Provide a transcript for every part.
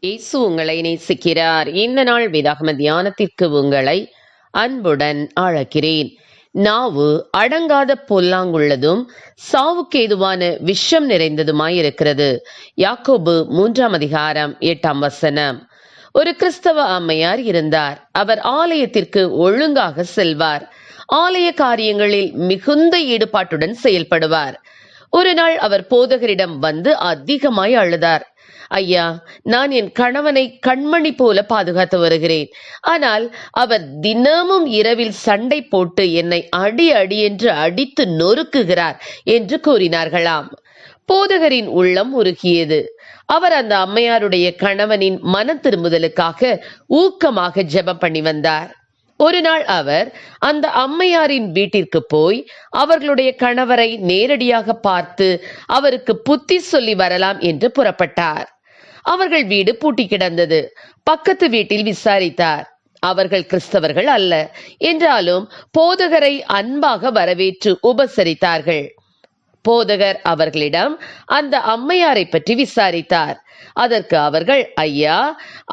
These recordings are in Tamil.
இயேசு உங்களை நேசிக்கிறார். இந்த நாள் வேதாகம தியானத்திற்கு உங்களை அன்புடன் அழைக்கிறேன். நாவு அடங்காத பொல்லாங்குள்ளதும் சாவுக்கேதுவான விஷம் நிறைந்ததுமாயிருக்கிறது. யாக்கோபு 3:8. ஒரு கிறிஸ்தவ அம்மையார் இருந்தார். அவர் ஆலயத்திற்கு ஒழுங்காக செல்வார். ஆலய காரியங்களில் மிகுந்த ஈடுபாட்டுடன் செயல்படுவார். ஒரு நாள் அவர் போதகரிடம் வந்து அதிகமாய் அழுதார். ஐயா, நான் என் கணவனை கண்மணி போல பாதுகாத்து வருகிறேன். ஆனால் அவர் தினமும் இரவில் சண்டை போட்டு என்னை அடி அடி என்று அடித்து நொறுக்குகிறார் என்று கூறினார்களாம். போதகரின் உள்ளம் உருகியது. அவர் அந்த அம்மையாருடைய கணவனின் மன திரும்புதலுக்காக ஊக்கமாக ஜெபம் பண்ணி வந்தார். ஒரு நாள் அவர் அந்த அம்மையாரின் வீட்டிற்கு போய் அவர்களுடைய கணவரை நேரடியாக பார்த்து அவருக்கு புத்தி சொல்லி வரலாம் என்று புறப்பட்டார். அவர்கள் வீடு பூட்டி கிடந்தது. பக்கத்து வீட்டில் விசாரித்தார். அவர்கள் கிறிஸ்தவர்கள் அல்ல. என்றாலும் போதகரை அன்பாக வரவேற்று உபசரித்தார்கள். போதகர் அவர்களிடம் அந்த அம்மையாரை பற்றி விசாரித்தார். அதற்கு அவர்கள், ஐயா,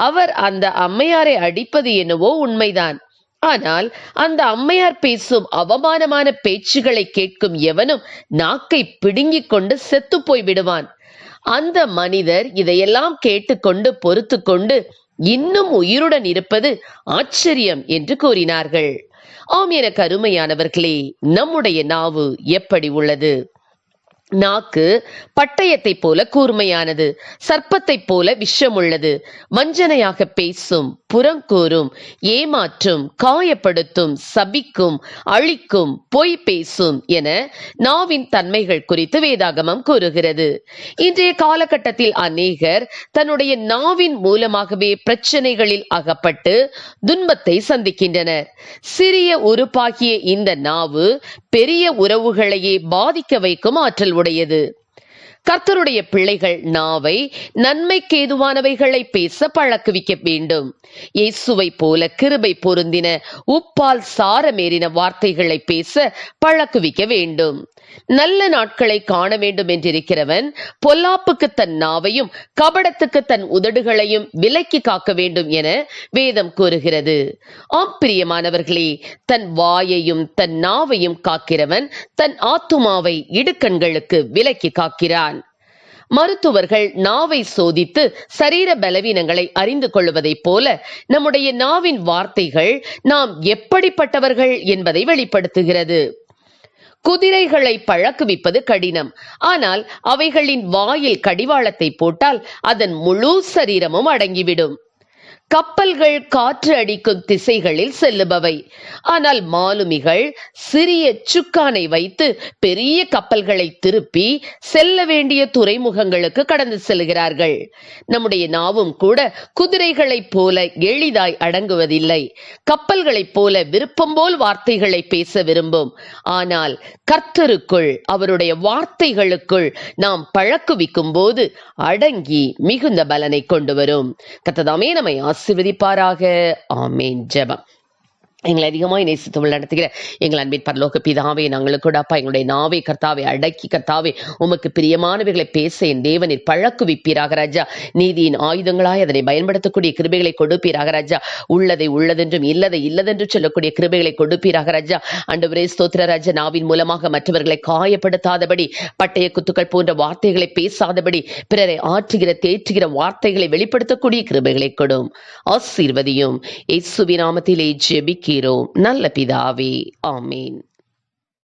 அவர் அந்த அம்மையாரை அடிப்பது என்னவோ உண்மைதான். ஆனால் அந்த அம்மையார் பேசும் அவமானமான பேச்சுகளை கேட்கும் எவனும் நாக்கை பிடுங்கிக் கொண்டு செத்து போய் விடுவான். அந்த மனிதர் இதையெல்லாம் கேட்டுக்கொண்டு பொறுத்து கொண்டு இன்னும் உயிருடன் இருப்பது ஆச்சரியம் என்று கூறினார்கள். ஆம், எனக்கு அருமையானவர்களே, நம்முடைய நாவு எப்படி உள்ளது? நாக்கு பட்டயத்தை போல கூர்மையானது, சர்ப்பத்தை போல விஷம் உள்ளது. வஞ்சனையாக பேசும், புறங்கூறும், ஏமாற்றும், காயப்படுத்தும், சபிக்கும், அழிக்கும், பொய் பேசும் என நாவின் தன்மைகள் குறித்து வேதாகமம் கூறுகிறது. இன்றைய காலகட்டத்தில் அநேகர் தன்னுடைய நாவின் மூலமாகவே பிரச்சனைகளில் அகப்பட்டு துன்பத்தை சந்திக்கின்றனர். சிறிய உறுப்பாகிய இந்த நாவு பெரிய உறவுகளையே பாதிக்க வைக்கும் ஆற்றல் உடையது. கர்த்தருடைய பிள்ளைகள் நாவை நன்மைக்கு ஏதுவானவைகளை பேச பழக்குவிக்க வேண்டும். இயேசுவை போல கிருபை பொருந்தின உப்பால் சாரமேறின வார்த்தைகளை பேச பழக்குவிக்க வேண்டும். நல்ல நாட்களை காண வேண்டும் என்றிருக்கிறவன் பொல்லாப்புக்கு தன் நாவையும் கபடத்துக்கு தன் உதடுகளையும் விலக்கி காக்க வேண்டும் என வேதம் கூறுகிறது. ஆம் பிரியமானவர்களே, தன் வாயையும் தன் நாவையும் காக்கிறவன் தன் ஆத்துமாவை இடுக்கண்களுக்கு விலக்கி காக்கிறான். மருத்துவர்கள் நாவை சோதித்து சரீர பலவீனங்களை அறிந்து கொள்வதைப் போல நம்முடைய நாவின் வார்த்தைகள் நாம் எப்படிப்பட்டவர்கள் என்பதை வெளிப்படுத்துகிறது. குதிரைகளை பழக்குவிப்பது கடினம். ஆனால் அவைகளின் வாயில் கடிவாளத்தை போட்டால் அதன் முழு சரீரமும் அடங்கிவிடும். கப்பல்கள் காற்று அடிக்கும் திசைகளில் செல்லுபவை. ஆனால் மாலுமிகள் சிறிய சுக்கானை வைத்து பெரிய கப்பல்களை திருப்பி செல்ல வேண்டிய துறைமுகங்களுக்கு கடந்து செல்கிறார்கள். நம்முடைய நாவும் கூட குதிரைகளைப் போல எளிதாய் அடங்குவதில்லை. கப்பல்களைப் போல விருப்பம் போல் வார்த்தைகளை பேச விரும்பும். ஆனால் கர்த்தருக்குள், அவருடைய வார்த்தைகளுக்குள் நாம் பழக்குவிக்கும் போது அடங்கி மிகுந்த பலனை கொண்டு வரும். கர்த்தர் நம்மை ஆசீர்வதிப்பாராக. ஆமென். ஜெபம். எங்களை அதிகமாய் நேசித்து நடத்துகிற எங்கள் அன்பின் பரலோக பிதாவே, நாங்களுக்கு கூட அப்பா எங்களுடைய நாவை கர்த்தாவை அடக்கி கர்த்தாவே உமக்கு பிரியமானவைகளை பேச என் தேவனில் பழக்குவிப்பீராக ராஜா. நீதியின் ஆயுதங்களாய் அதனை பயன்படுத்தக்கூடிய கிருபைகளை கொடுப்பீராக ராஜா. உள்ளதை உள்ளதென்றும் இல்லதை இல்லதென்றும் சொல்லக்கூடிய கிருபைகளை கொடுப்பீராக ராஜா. ஆண்டவரே ஸ்தோத்திர ராஜா. நாவின் மூலமாக மற்றவர்களை காயப்படுத்தாதபடி, பட்டய குத்துக்கள் போன்ற வார்த்தைகளை பேசாதபடி, பிறரை ஆற்றுகிற தேற்றுகிற வார்த்தைகளை வெளிப்படுத்தக்கூடிய கிருபைகளை கொடும். ஆசீர்வதியும். இயேசுவின் நாமத்திலே ஜெபிக்கிறோம் நல்ல பிதாவே. ஆமீன்.